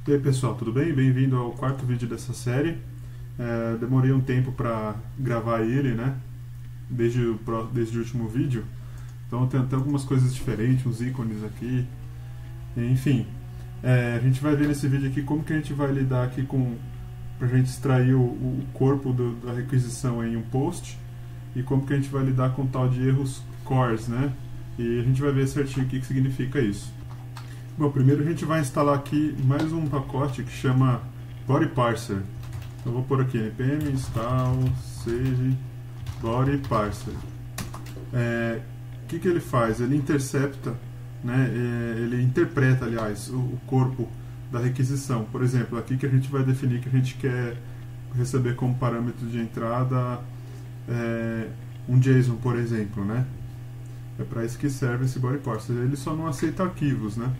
E aí pessoal, tudo bem? Bem-vindo ao quarto vídeo dessa série. Demorei um tempo para gravar ele, né? Desde o último vídeo. Então tem até algumas coisas diferentes, uns ícones aqui. Enfim, a gente vai ver nesse vídeo aqui como que a gente vai lidar aqui com... Pra gente extrair o corpo da requisição em um post. E como que a gente vai lidar com o tal de erros cores, né? E a gente vai ver certinho o que significa isso. Bom, primeiro a gente vai instalar aqui mais um pacote que chama Body Parser. Eu vou pôr aqui npm install sage body parser. O que ele faz? Ele intercepta, né, ele interpreta, aliás, o corpo da requisição. Por exemplo, aqui que a gente vai definir que a gente quer receber como parâmetro de entrada um JSON, por exemplo, né? É para isso que serve esse body parser. Ele só não aceita arquivos, né?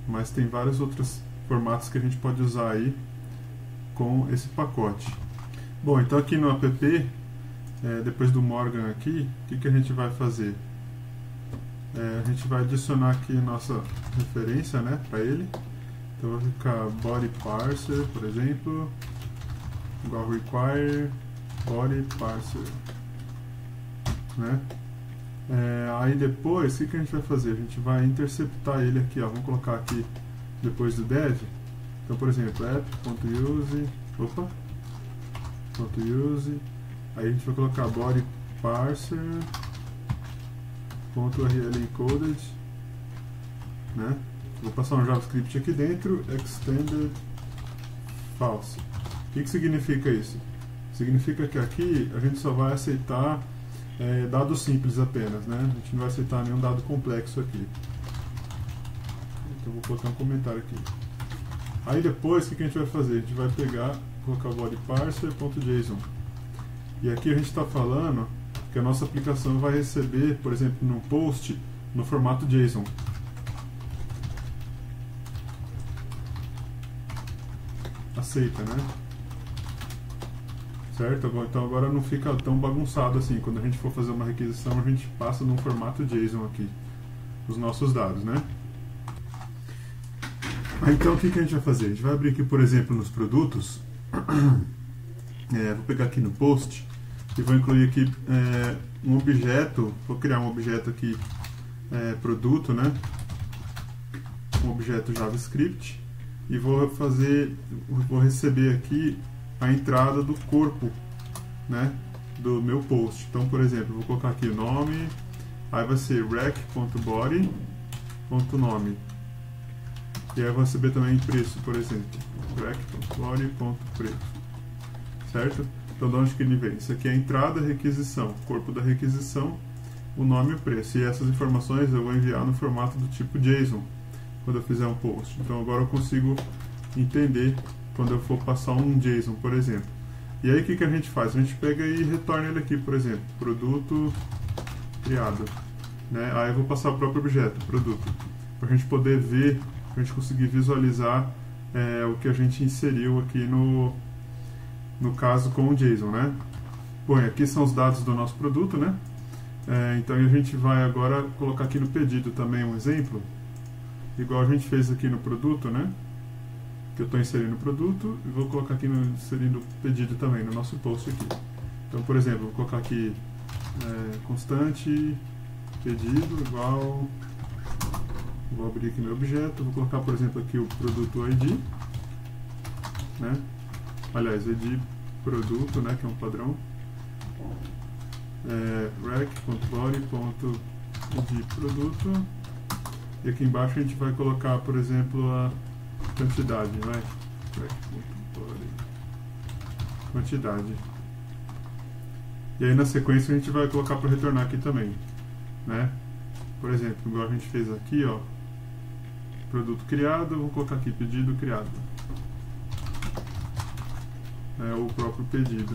Mas tem vários outros formatos que a gente pode usar aí com esse pacote. Bom, então aqui no app, depois do Morgan aqui, o que a gente vai fazer? A gente vai adicionar aqui nossa referência, né, para ele. Então vai ficar body parser, por exemplo, igual require body parser, né? Aí depois, o que a gente vai fazer? A gente vai interceptar ele aqui, ó. Vamos colocar aqui depois do dev. Então, por exemplo, app.use, aí a gente vai colocar body parser .rl encoded, né? Vou passar um JavaScript aqui dentro, extended false. O que significa isso? Significa que aqui a gente só vai aceitar dados simples apenas, né? A gente não vai aceitar nenhum dado complexo aqui. Então vou colocar um comentário aqui. Aí depois, o que a gente vai fazer? A gente vai pegar, colocar o body parser.json. E aqui a gente está falando que a nossa aplicação vai receber, por exemplo, no post, no formato JSON. Aceita, né? Certo? Então agora não fica tão bagunçado assim. Quando a gente for fazer uma requisição, a gente passa num formato JSON aqui os nossos dados, né? Então o que a gente vai fazer? A gente vai abrir aqui, por exemplo, nos produtos. Vou pegar aqui no post e vou incluir aqui um objeto. Vou criar um objeto aqui, produto, né? Um objeto JavaScript e vou receber aqui a entrada do corpo, né, do meu post. Então, por exemplo, vou colocar aqui o nome, aí vai ser rec.body.nome. E aí eu vou receber também preço, por exemplo, rec.body.preço. Certo? Então, de onde que ele vem? Isso aqui é a entrada, requisição, corpo da requisição, o nome e o preço. E essas informações eu vou enviar no formato do tipo JSON, quando eu fizer um post. Então, agora eu consigo entender quando eu for passar um JSON, por exemplo. E aí o que a gente faz? A gente pega e retorna ele aqui, por exemplo, produto criado, né? Aí eu vou passar o próprio objeto, produto, para a gente poder ver, para a gente conseguir visualizar o que a gente inseriu aqui no caso com o JSON, né? Bom, aqui são os dados do nosso produto, né? Então a gente vai agora colocar aqui no pedido também um exemplo, igual a gente fez aqui no produto, né? Que eu estou inserindo o produto e vou colocar aqui inserindo o pedido também no nosso post aqui. Então, por exemplo, vou colocar aqui constante pedido igual, vou abrir aqui meu objeto, vou colocar, por exemplo, aqui o produto ID, né? Aliás, ID produto, né, que é um padrão, rec.body.id produto, e aqui embaixo a gente vai colocar, por exemplo, a quantidade, vai? Quantidade. E aí na sequência a gente vai colocar para retornar aqui também, né? Por exemplo, igual a gente fez aqui, ó, produto criado, eu vou colocar aqui pedido criado. O próprio pedido.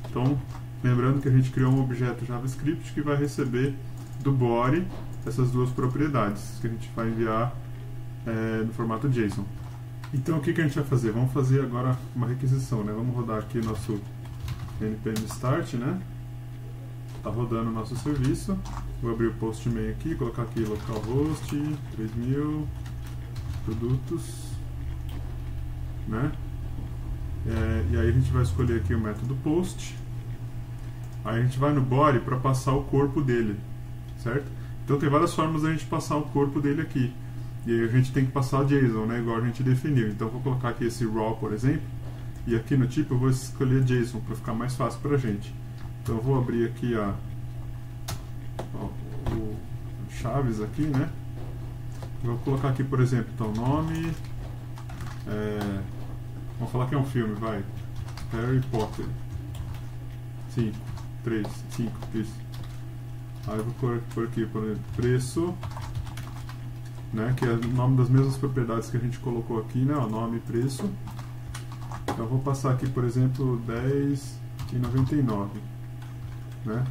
Então, lembrando que a gente criou um objeto JavaScript que vai receber do body essas duas propriedades que a gente vai enviar no formato JSON. Então o que a gente vai fazer? Vamos fazer agora uma requisição, né? Vamos rodar aqui o nosso npm start, né? Está rodando o nosso serviço. Vou abrir o post main aqui, colocar aqui localhost 3000 produtos né? E aí a gente vai escolher aqui o método post. Aí a gente vai no body para passar o corpo dele, certo? Então tem várias formas da gente passar o corpo dele aqui. E aí a gente tem que passar o JSON, né? Igual a gente definiu. Então eu vou colocar aqui esse raw, por exemplo. E aqui no tipo eu vou escolher JSON para ficar mais fácil para a gente. Então eu vou abrir aqui o chaves aqui, né? Eu vou colocar aqui, por exemplo, então nome. Vamos falar que é um filme, vai. Harry Potter. 5, 3, 5, isso. Aí eu vou por aqui, por exemplo, preço, né, que é o nome das mesmas propriedades que a gente colocou aqui, né, o nome e preço. Então eu vou passar aqui, por exemplo, R$10,99, né.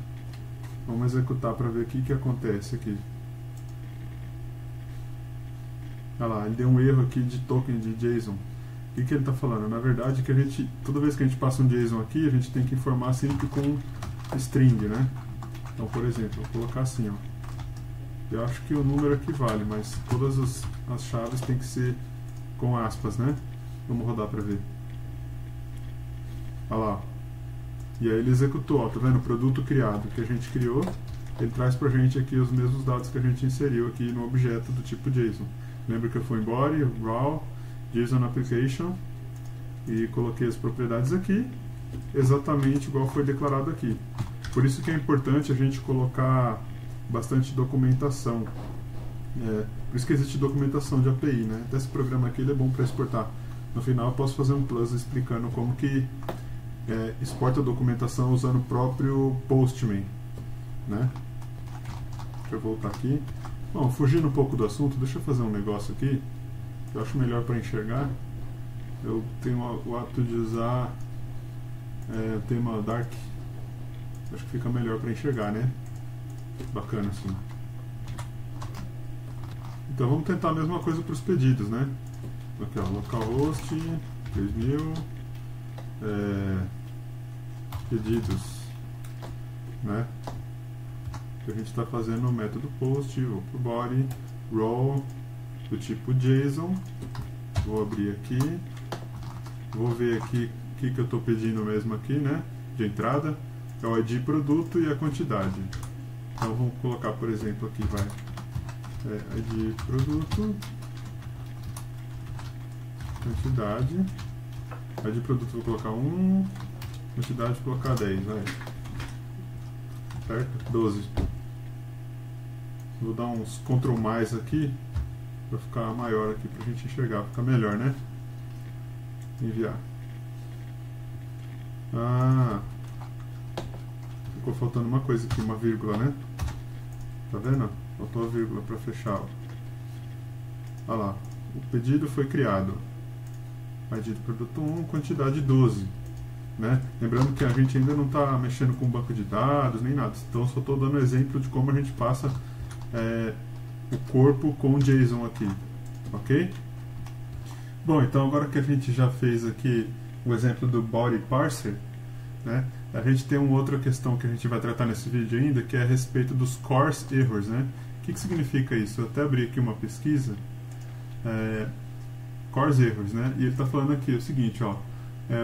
Vamos executar para ver o que acontece aqui. Olha lá, ele deu um erro aqui de token de JSON. O que ele está falando? Na verdade, que a gente, toda vez que a gente passa um JSON aqui, a gente tem que informar sempre com string, né? Então, por exemplo, eu vou colocar assim, ó. Eu acho que o número aqui vale, mas todas as chaves tem que ser com aspas, né? Vamos rodar para ver. Olha lá. E aí ele executou, ó, tá vendo? O produto criado que a gente criou, ele traz pra gente aqui os mesmos dados que a gente inseriu aqui no objeto do tipo JSON. Lembra que eu fui em body, raw, JSON application e coloquei as propriedades aqui, exatamente igual foi declarado aqui. Por isso que é importante a gente colocar bastante documentação. Por isso que existe documentação de API, né? Até esse programa aqui ele é bom para exportar. No final eu posso fazer um plus explicando como que exporta a documentação usando o próprio Postman, né? Deixa eu voltar aqui. Bom, fugindo um pouco do assunto, deixa eu fazer um negócio aqui que eu acho melhor para enxergar. Eu tenho o hábito de usar o tema Dark. Acho que fica melhor para enxergar, né? Bacana assim. Então vamos tentar a mesma coisa para os pedidos, né? Aqui, ó, localhost 3000 pedidos, né? Que a gente está fazendo o método post, vou pro body, raw, do tipo JSON. Vou abrir aqui, vou ver aqui o que eu estou pedindo mesmo aqui, né? De entrada, é o ID produto e a quantidade. Então vamos colocar, por exemplo, aqui vai ID produto, quantidade. ID produto vou colocar 1, quantidade vou colocar 10, vai. Certo? 12. Vou dar uns Ctrl mais aqui para ficar maior aqui pra gente enxergar, fica melhor, né? Enviar. Ficou faltando uma coisa aqui, uma vírgula, né? Tá vendo? Faltou a vírgula para fechar. Olha lá, o pedido foi criado. ID do produto 1, quantidade 12. Né? Lembrando que a gente ainda não está mexendo com banco de dados nem nada, então só estou dando exemplo de como a gente passa o corpo com JSON aqui, ok? Bom, então agora que a gente já fez aqui o exemplo do body parser, né, a gente tem uma outra questão que a gente vai tratar nesse vídeo ainda, que é a respeito dos coarse errors, né? O que significa isso? Eu até abri aqui uma pesquisa, coarse errors, né? E ele está falando aqui o seguinte, ó.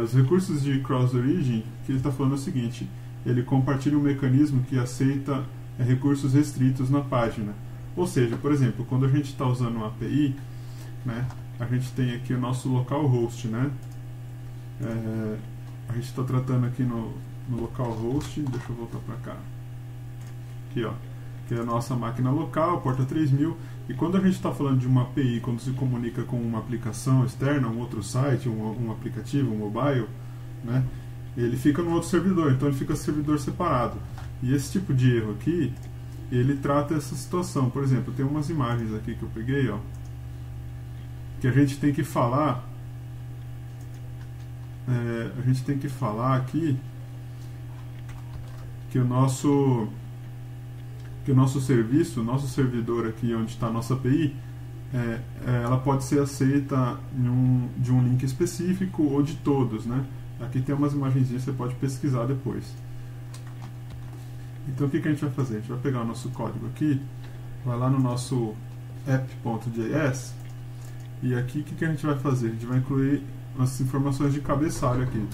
Os recursos de cross-origin, que ele está falando é o seguinte, ele compartilha um mecanismo que aceita recursos restritos na página. Ou seja, por exemplo, quando a gente está usando uma API, né, a gente tem aqui o nosso localhost, né? A gente está tratando aqui no localhost, deixa eu voltar para cá. Aqui, ó, que é a nossa máquina local, porta 3000. E quando a gente está falando de uma API, quando se comunica com uma aplicação externa, um outro site, um aplicativo, um mobile, né, ele fica no outro servidor, então ele fica servidor separado. E esse tipo de erro aqui, ele trata essa situação. Por exemplo, tem umas imagens aqui que eu peguei, ó, que a gente tem que falar, aqui que o nosso serviço, o nosso servidor aqui onde está a nossa API, ela pode ser aceita de um link específico ou de todos, né? Aqui tem umas imagenzinhas, você pode pesquisar depois. Então o que a gente vai fazer? A gente vai pegar o nosso código aqui, vai lá no nosso app.js E aqui o que a gente vai fazer? A gente vai incluir as informações de cabeçalho aqui,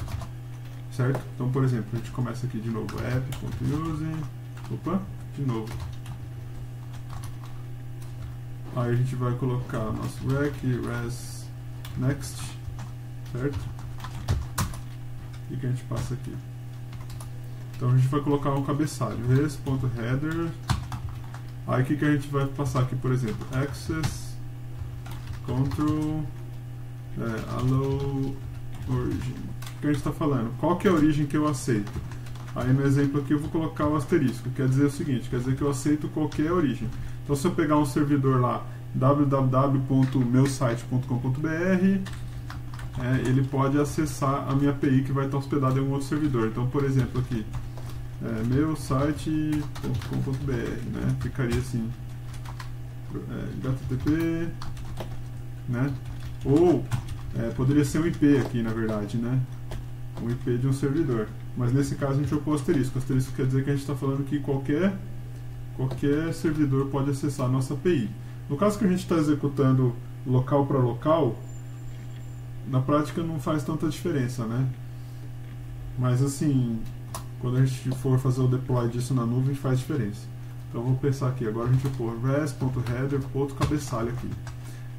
certo? Então, por exemplo, a gente começa aqui de novo, app.use, opa, de novo. Aí a gente vai colocar nosso rec, res, next, certo? E que a gente passa aqui. Então a gente vai colocar um cabeçalho, res.header. Aí o que a gente vai passar aqui, por exemplo, access, control, allow, origin. O que a gente está falando? Qual que é a origem que eu aceito? Aí no exemplo aqui eu vou colocar o asterisco, quer dizer o seguinte, quer dizer que eu aceito qualquer origem. Então se eu pegar um servidor lá, www.meusite.com.br, ele pode acessar a minha API que vai estar hospedada em um outro servidor. Então, por exemplo, aqui, meusite.com.br, né? Ficaria assim, http, né? Ou poderia ser um IP aqui, na verdade, né? Um IP de um servidor. Mas nesse caso a gente colocou asterisco. Asterisco quer dizer que a gente está falando que qualquer servidor pode acessar a nossa API. No caso que a gente está executando local para local, na prática não faz tanta diferença, né? Mas assim, quando a gente for fazer o deploy disso na nuvem, faz diferença. Então vamos pensar aqui, agora a gente vai pôr res.header, outro cabeçalho aqui.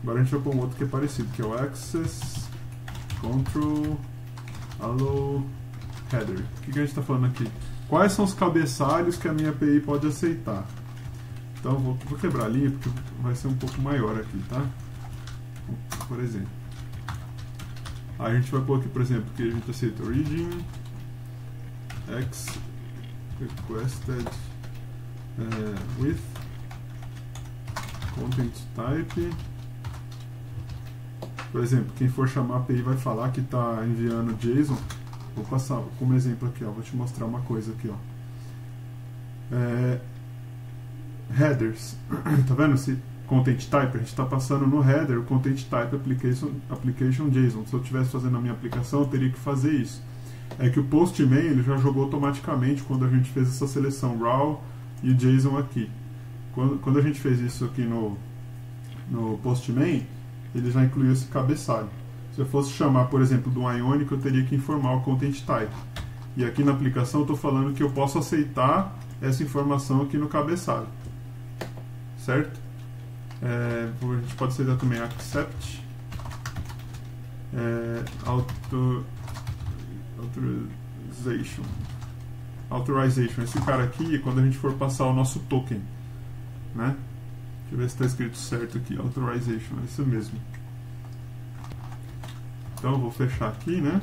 Agora a gente vai pôr um outro que é parecido, que é o access, control, allow, header. O que a gente está falando aqui? Quais são os cabeçalhos que a minha API pode aceitar? Então vou quebrar a linha porque vai ser um pouco maior aqui, tá? Por exemplo. Aí a gente vai pôr aqui, por exemplo, que a gente aceita origin, x requested with content type. Por exemplo, quem for chamar a API vai falar que está enviando JSON. Vou passar como exemplo aqui, ó. Vou te mostrar uma coisa aqui, ó. Headers. Tá vendo esse content type? A gente está passando no header o content type application JSON. Se eu estivesse fazendo a minha aplicação, eu teria que fazer isso. É que o postman ele já jogou automaticamente quando a gente fez essa seleção raw e o JSON aqui. Quando a gente fez isso aqui no postman, ele já incluiu esse cabeçalho. Se eu fosse chamar, por exemplo, do Ionic, eu teria que informar o content type. E aqui na aplicação eu estou falando que eu posso aceitar essa informação aqui no cabeçalho. Certo? A gente pode aceitar também accept, authorization. Esse cara aqui, quando a gente for passar o nosso token, né? Deixa eu ver se está escrito certo aqui, authorization, é isso mesmo. Então eu vou fechar aqui, né?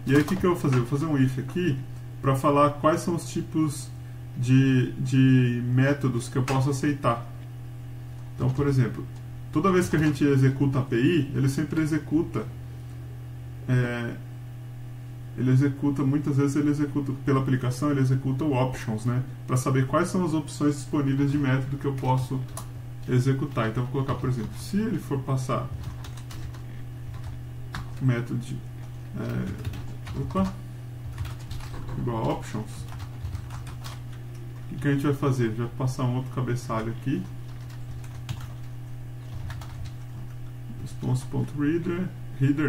E aí o que eu vou fazer? Eu vou fazer um if aqui para falar quais são os tipos de métodos que eu posso aceitar. Então, por exemplo, toda vez que a gente executa a API, ele sempre executa, muitas vezes ele executa pela aplicação, ele executa o options, né? Para saber quais são as opções disponíveis de método que eu posso executar. Então, eu vou colocar, por exemplo, se ele for passar método igual a options, o que a gente vai fazer? A gente vai passar um outro cabeçalho aqui, response.reader,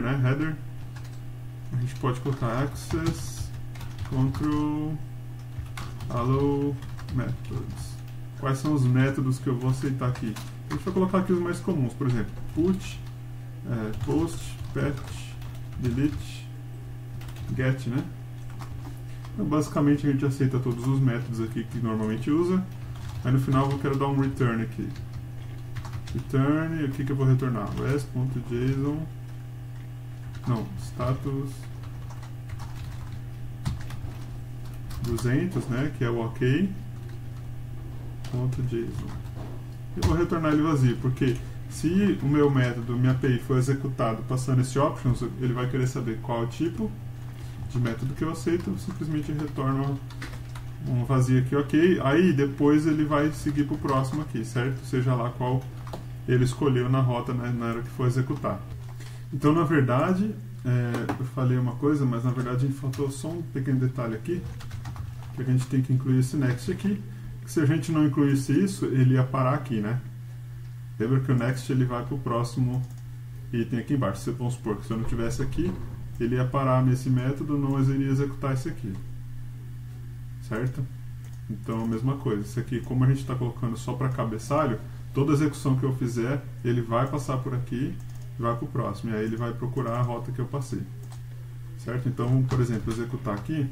né, header. A gente pode colocar access, control, allow, methods. Quais são os métodos que eu vou aceitar aqui? A gente vai colocar aqui os mais comuns, por exemplo, put, post, patch, delete, get, né? Então, basicamente a gente aceita todos os métodos aqui que normalmente usa. Aí no final eu quero dar um return aqui. Return, e o que eu vou retornar? res.json, não, status 200, né, que é o ok, .json. Eu vou retornar ele vazio, porque se o meu método, minha API, for executado passando esse options, ele vai querer saber qual é o tipo de método que eu aceito, eu simplesmente retorno um vazio aqui, ok. Aí depois ele vai seguir para o próximo aqui, certo? Seja lá qual ele escolheu na rota, né, na hora que for executar. Então, na verdade, eu falei uma coisa, mas na verdade a gente faltou só um pequeno detalhe aqui, que a gente tem que incluir esse next aqui, que se a gente não incluísse isso, ele ia parar aqui, né? Lembra que o next ele vai para o próximo item aqui embaixo. Vamos supor que se eu não tivesse aqui, ele ia parar nesse método, não iria executar esse aqui. Certo? Então a mesma coisa. Isso aqui, como a gente está colocando só para cabeçalho, toda execução que eu fizer, ele vai passar por aqui e vai para o próximo. E aí ele vai procurar a rota que eu passei. Certo? Então, vamos, por exemplo, executar aqui.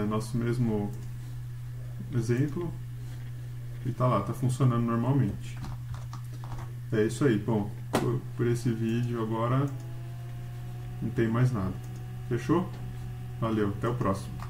Nosso mesmo exemplo. E tá lá, tá funcionando normalmente. É isso aí. Bom, por esse vídeo agora não tem mais nada. Fechou? Valeu, até o próximo.